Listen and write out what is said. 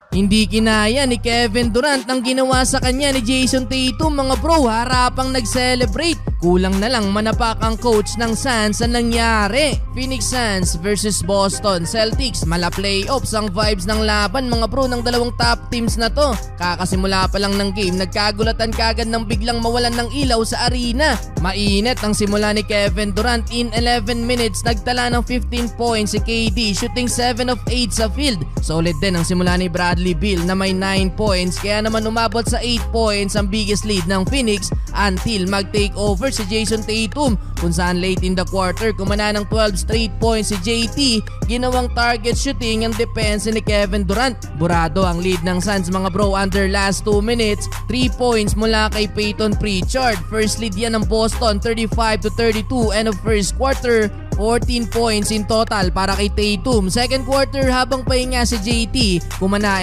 Hindi kinaya ni Kevin Durant ang ginawa sa kanya ni Jason Tatum mga bro, harapang nag-celebrate. Kulang na lang manapak ang coach ng Suns sa nangyari. Phoenix Suns versus Boston Celtics, mala playoffs ang vibes ng laban mga bro ng dalawang top teams na to. Kakasimula pa lang ng game, nagkagulatan kagad ng biglang mawalan ng ilaw sa arena. Mainit ang simula ni Kevin Durant. In 11 minutes, nagtala ng 15 points si KD, shooting 7 of 8 sa field. Solid din ang simula ni Bradley Beal na may 9 points, kaya naman umabot sa 8 points ang biggest lead ng Phoenix until mag-take over si Jason Tatum, kung saan late in the quarter kumana ng 12 straight points si JT. Ginawang target shooting ang depensa ni Kevin Durant. Burado ang lead ng Suns mga bro under last 2 minutes. 3 points mula kay Peyton Pritchard. First lead yan ng Boston, 35-32, end of first quarter. 14 points in total para kay Tatum. Second quarter habang pahinga si JT, kumana